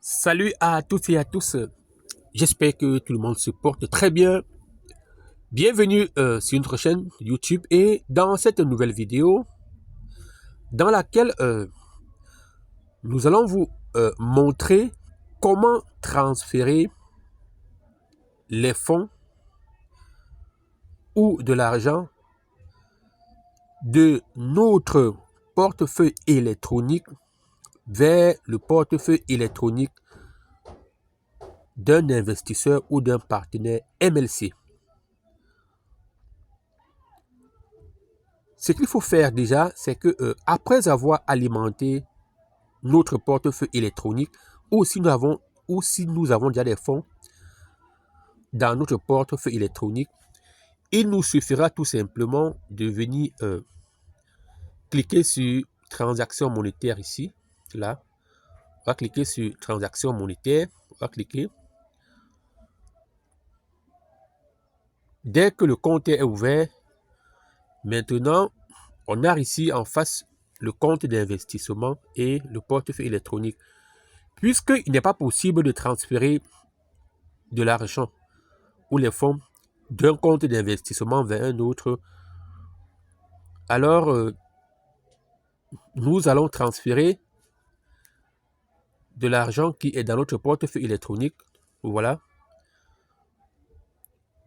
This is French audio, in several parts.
Salut à toutes et à tous, j'espère que tout le monde se porte très bien. Bienvenue sur notre chaîne YouTube et dans cette nouvelle vidéo dans laquelle nous allons vous montrer comment transférer les fonds ou de l'argent de notre portefeuille électronique vers le portefeuille électronique d'un investisseur ou d'un partenaire MLC. Ce qu'il faut faire déjà, c'est que après avoir alimenté notre portefeuille électronique, ou si nous avons déjà des fonds dans notre portefeuille électronique, il nous suffira tout simplement de venir cliquer sur transaction monétaire ici, là. On va cliquer sur transaction monétaire, on va cliquer. Dès que le compte est ouvert, maintenant, on a ici en face le compte d'investissement et le portefeuille électronique. Puisqu'il n'est pas possible de transférer de l'argent ou les fonds d'un compte d'investissement vers un autre, alors nous allons transférer de l'argent qui est dans notre portefeuille électronique. Voilà.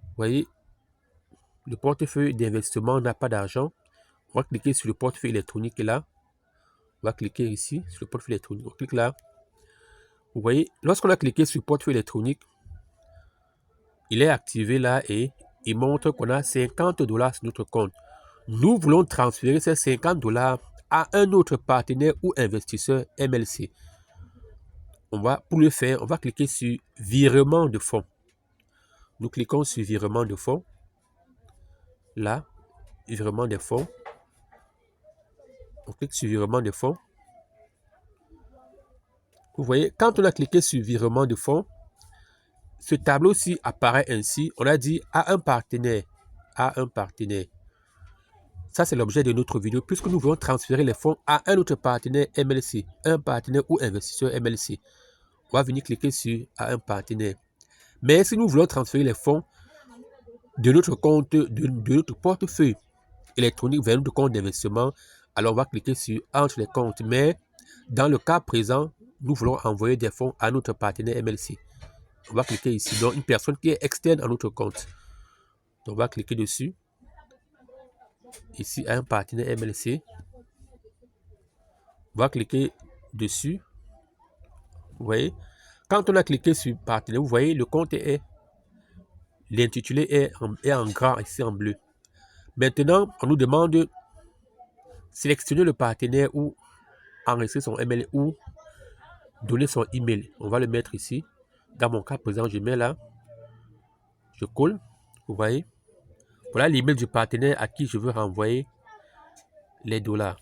Vous voyez, le portefeuille d'investissement n'a pas d'argent. On va cliquer sur le portefeuille électronique là. On va cliquer ici sur le portefeuille électronique. On clique là. Vous voyez, lorsqu'on a cliqué sur le portefeuille électronique, il est activé là et il montre qu'on a 50 $ sur notre compte. Nous voulons transférer ces 50 $ à un autre partenaire ou investisseur MLC. Pour le faire, on va cliquer sur virement de fonds. Nous cliquons sur virement de fonds. Là, virement des fonds. On clique sur virement de fonds. Vous voyez, quand on a cliqué sur virement de fonds, ce tableau-ci apparaît ainsi. On a dit à un partenaire. À un partenaire. Ça, c'est l'objet de notre vidéo, puisque nous voulons transférer les fonds à un autre partenaire MLC, un partenaire ou investisseur MLC. On va venir cliquer sur à un partenaire. Mais si nous voulons transférer les fonds de notre compte, de notre portefeuille électronique vers notre compte d'investissement, alors on va cliquer sur entre les comptes. Mais dans le cas présent, nous voulons envoyer des fonds à notre partenaire MLC. On va cliquer ici, donc une personne qui est externe à notre compte. Donc on va cliquer dessus. Ici, un partenaire MLC. On va cliquer dessus. Vous voyez, quand on a cliqué sur partenaire, vous voyez, le compte est, l'intitulé est en gras ici en bleu. Maintenant, on nous demande de sélectionner le partenaire ou enregistrer son email ou donner son email. On va le mettre ici. Dans mon cas présent, je mets là. Je colle. Vous voyez. Voilà l'email du partenaire à qui je veux renvoyer les $.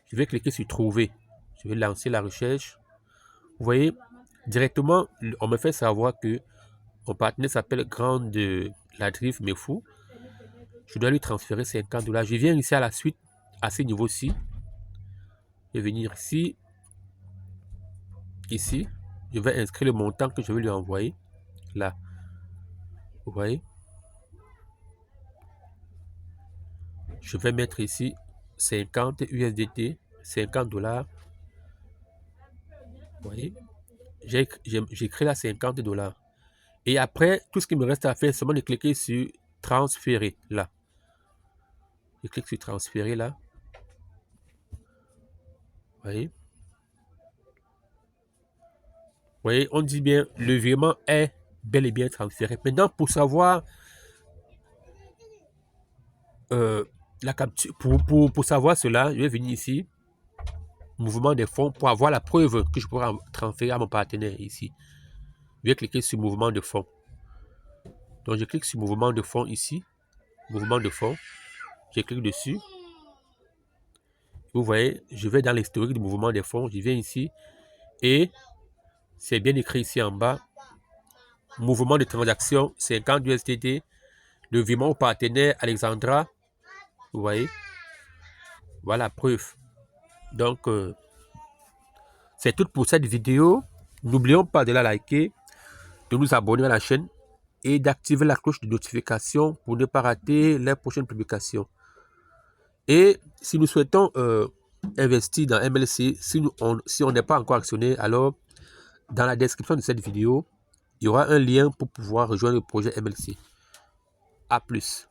Je vais cliquer sur trouver. Je vais lancer la recherche. Vous voyez, directement, on me fait savoir que mon partenaire s'appelle Grande Ladrive Mefou. Je dois lui transférer 50 $. Je viens ici à la suite, à ce niveau-ci. Je vais venir ici. Ici. Je vais inscrire le montant que je vais lui envoyer. Là. Vous voyez. Je vais mettre ici 50 USDT, 50 $. Vous voyez. J'écris là 50 $. Et après, tout ce qu'il me reste à faire, c'est seulement de cliquer sur transférer là. Je clique sur transférer là. Vous voyez. Vous voyez, on dit bien, le virement est bel et bien transféré. Maintenant, pour savoir la capture, pour savoir cela, je vais venir ici, mouvement des fonds, pour avoir la preuve que je pourrais transférer à mon partenaire ici. Je vais cliquer sur mouvement de fonds. Donc, je clique sur mouvement de fonds ici, mouvement de fonds. Je clique dessus. Vous voyez, je vais dans l'historique du mouvement des fonds. Je viens ici et c'est bien écrit ici en bas. Mouvement de transaction 50 USDT. Le virement au partenaire Alexandra. Vous voyez. Voilà la preuve. Donc, c'est tout pour cette vidéo. N'oublions pas de la liker, de nous abonner à la chaîne et d'activer la cloche de notification pour ne pas rater les prochaines publications. Et si nous souhaitons investir dans MLC, si on n'est pas encore actionné, alors dans la description de cette vidéo, il y aura un lien pour pouvoir rejoindre le projet MLC. A plus.